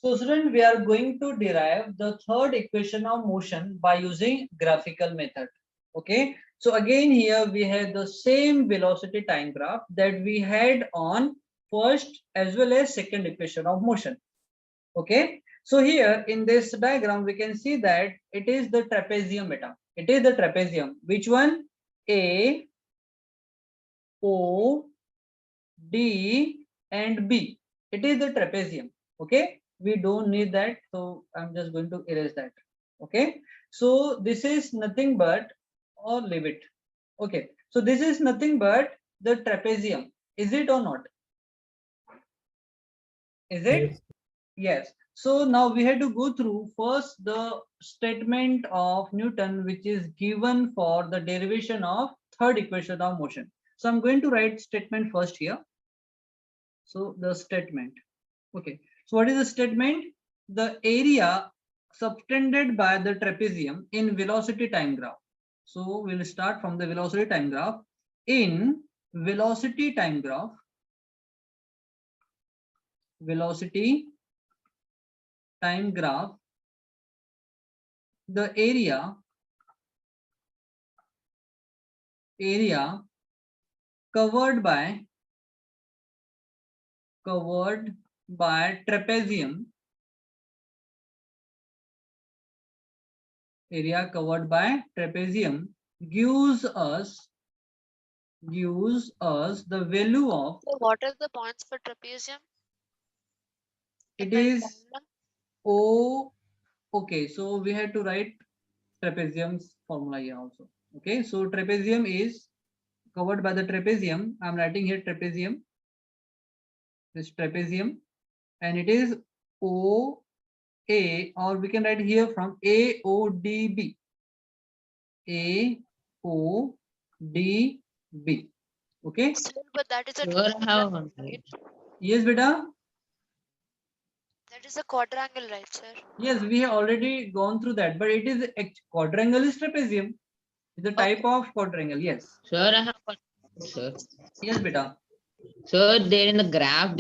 So student, we are going to derive the third equation of motion by using graphical method. Okay. So again here we have the same velocity time graph that we had on first as well as second equation of motion. Okay. So here in this diagram we can see that it is the trapezium beta. It is the trapezium. Which one? A, O, D and B. It is the trapezium. Okay. We don't need that. So I'm just going to erase that. Okay. So this is nothing but, or leave it. Okay. So this is nothing but the trapezium. Is it or not? Is it? Yes. Yes. So now we have to go through first the statement of Newton, which is given for the derivation of third equation of motion. So I'm going to write statement first here. So the statement. Okay. So what is the statement? The area subtended by the trapezium in velocity time graph. So we'll start from the velocity time graph. In velocity time graph, velocity time graph, the area covered by trapezium, area covered by trapezium gives us the value of, So what are the points for trapezium? it In my is diagram? O. Okay, so we had to write trapezium's formula here also. Okay, so trapezium is covered by the trapezium. I'm writing here trapezium, this trapezium, and it is O A, or we can write here from AODB. AODB. Okay. Sir, but that is a Sure, I have quadrangle, one. right? Yes, beta. That is a quadrangle, right, sir? Yes, we have already gone through that, but it is quadrangle is trapezium. It's a type Okay. of quadrangle. Yes. Sir, I have one. Sir. Yes, beta. Sir, there in the graph,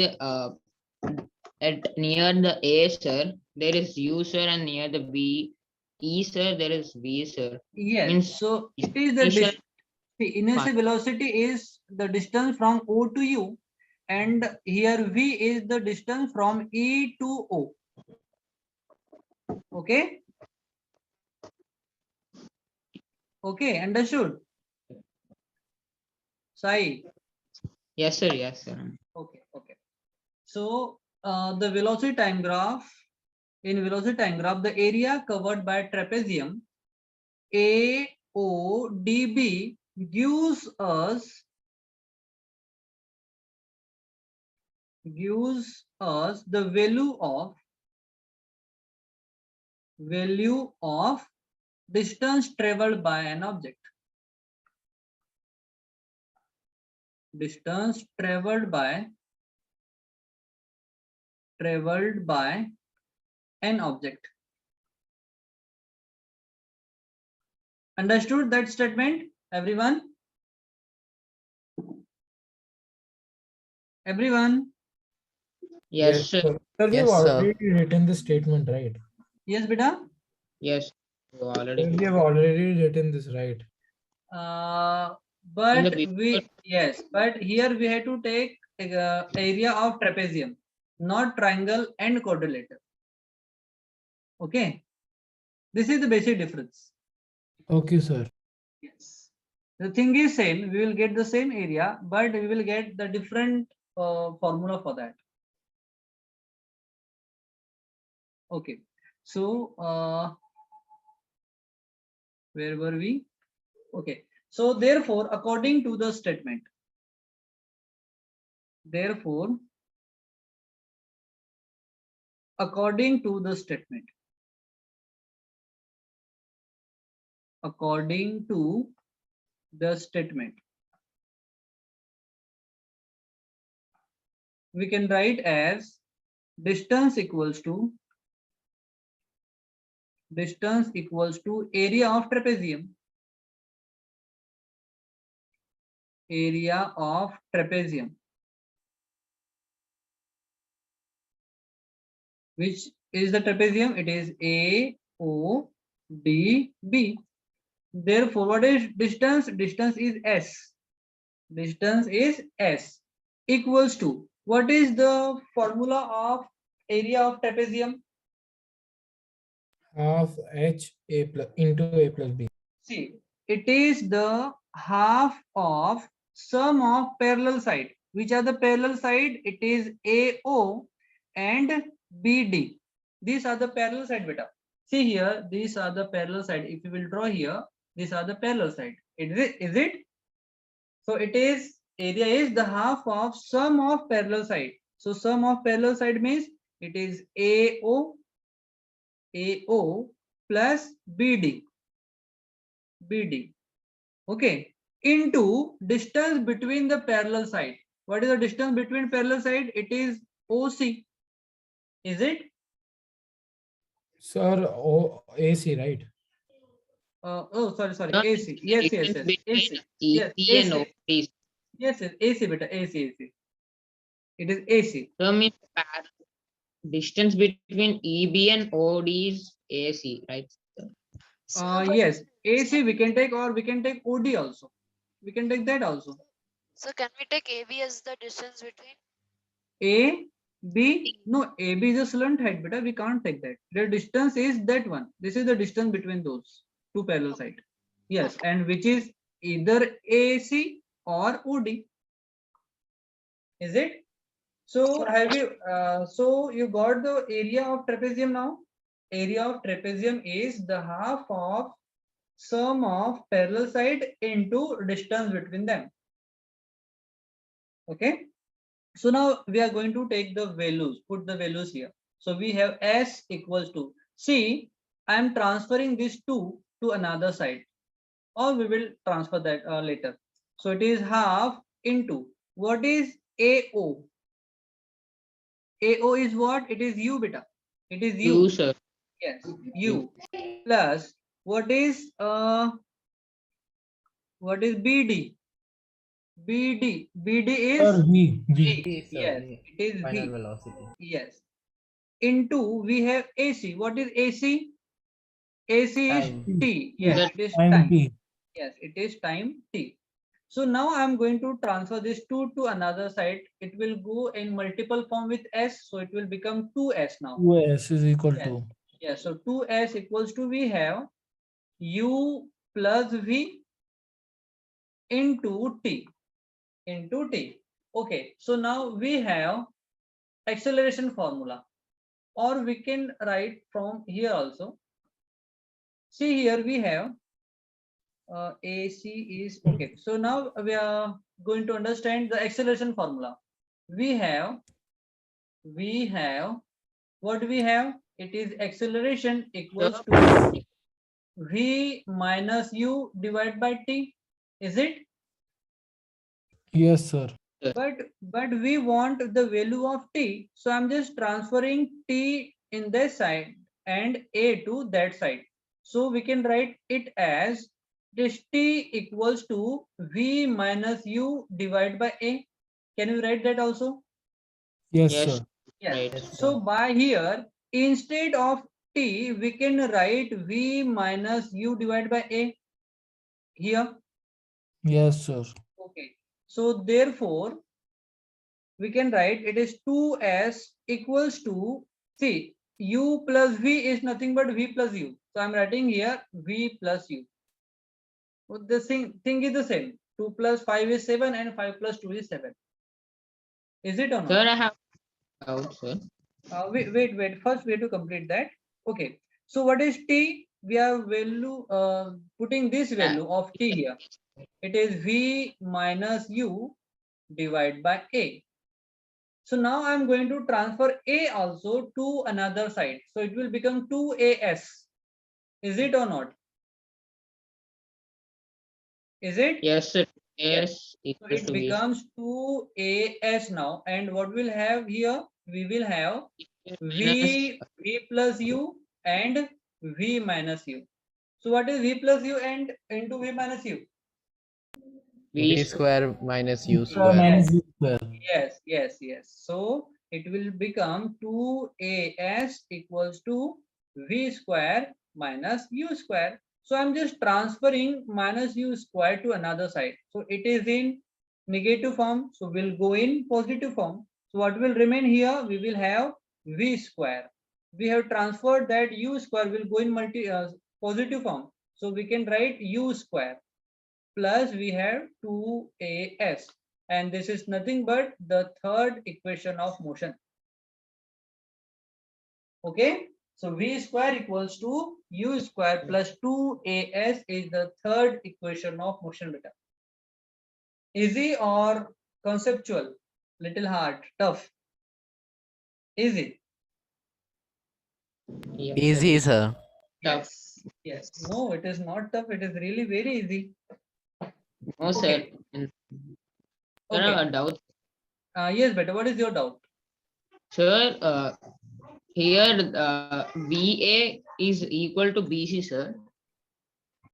at near the A, sir, there is U, sir, and near the B, E, sir, there is V, sir. Yes. Means So it is the initial initial part. velocity is the distance from O to U, and here V is the distance from E to O. Okay. Okay. Understood. Sai. Yes, sir. Yes, sir. Okay. Okay. So the velocity time graph, in velocity time graph, the area covered by trapezium AODB gives us the value of distance traveled by an object. Distance traveled by an object. Understood that statement, everyone? Everyone? Yes, Yes, sir. sir. Sir, we have Yes, sir. already written the statement, right? Yes, beta? Yes. You Sir, already we have already written this, right? in the But before. but here we have to take area of trapezium, not triangle and quadrilateral. Okay, this is the basic difference. Okay, sir. Yes, the thing is same. We will get the same area, but we will get the different formula for that. Okay, so where were we? Okay, so therefore, according to the statement, according to the statement, according to the statement, we can write as distance equals to area of trapezium, area of trapezium, Which is the trapezium? It is AODB. Therefore, what is distance? Distance is S. Distance is S equals to, what is the formula of area of trapezium? Half H A plus into A plus B. See, it is the half of sum of parallel side. Which are the parallel side? It is AO and BD. These are the parallel side, beta. See here, these are the parallel side. If you will draw here, these are the parallel side. Is it? So it is, area is the half of sum of parallel side. So sum of parallel side means it is AO plus BD. Okay, into distance between the parallel side. What is the distance between parallel side? It is OC. Is it? Sir, AC, right? Oh, sorry. No, AC. the Yes. difference between AC. Yes, EP and AC. OD. Yes. AC, beta. AC. It is AC. So means distance between EB and OD is AC, right? Sir, but Yes. AC we can take, or we can take OD also. We can take that also. so can we take AB as the distance between? A, B, no, AB is a slant height, beta. We can't take that. The distance is that one. This is the distance between those two parallel sides. Yes, and which is either AC or OD. Is it? So have you? So you got the area of trapezium now. Area of trapezium is the half of sum of parallel side into distance between them. Okay. So now we are going to take the values, put the values here. So we have S equals to, see, I am transferring this 2 to another side, or we will transfer that later. So it is half into, what is AO? AO is what? It is U, beta. It is U. U, sir. Yes, U plus what is BD? BD is Sir, V. V. Yes, it is Final V. velocity. Yes. Into we have AC. What is AC? AC is Time. T. Yes, it is Time time. T. Yes, it is time T. So now I am going to transfer this 2 to another side. It will go in multiple form with S. So it will become 2S now. 2S is equal Yes. to. Yes. So 2S equals to, we have U plus V into T. Okay. So now we have acceleration formula, or we can write from here also. See here we have AC is okay. So now we are going to understand the acceleration formula. We have what we have? It is acceleration equals to V minus U divided by T. Is it? Yes, sir. But we want the value of T. So I'm just transferring T in this side and A to that side. So we can write it as this T equals to V minus U divided by A. Can you write that also? Yes, Yes. sir. Yes. Right. Yes, So sir. by here, instead of T, we can write V minus U divided by A here. Yes, sir. Okay. So therefore, we can write it is 2S equals to, see, U plus V is nothing but V plus U. So I'm writing here V plus U. So the thing is the same. 2 plus 5 is 7 and 5 plus 2 is 7. Is it or not? Sir, I have doubt, sir. Wait. First we have to complete that. Okay. So what is T? We are putting this value of T here. It is V minus U divided by A. So now I'm going to transfer A also to another side. So it will become 2AS. Is it or not? Is it? Yes, sir. Yes. Yes, So equals it to V. becomes 2AS now. And what we'll have here? We will have Minus V plus U and V minus U. So what is V plus U and into V minus U? V square minus U Square square. minus U square. Yes. So it will become 2as equals to v square minus u square. So I'm just transferring minus u square to another side. So it is in negative form. So we'll go in positive form. So what will remain here? We will have v square. We have transferred that u square will go in positive form. So we can write u square plus we have 2as, and this is nothing but the third equation of motion. Okay, so v square equals to u square plus 2as is the third equation of motion. Beta, easy or conceptual? Little hard, tough? Easy? Yes, Easy, sir. sir. Tough. Yes. No, it is not tough. It is really very easy. No, sir. Okay. There Okay. are doubts. Yes, Beta, what is your doubt? Sir, here VA is equal to BC, sir.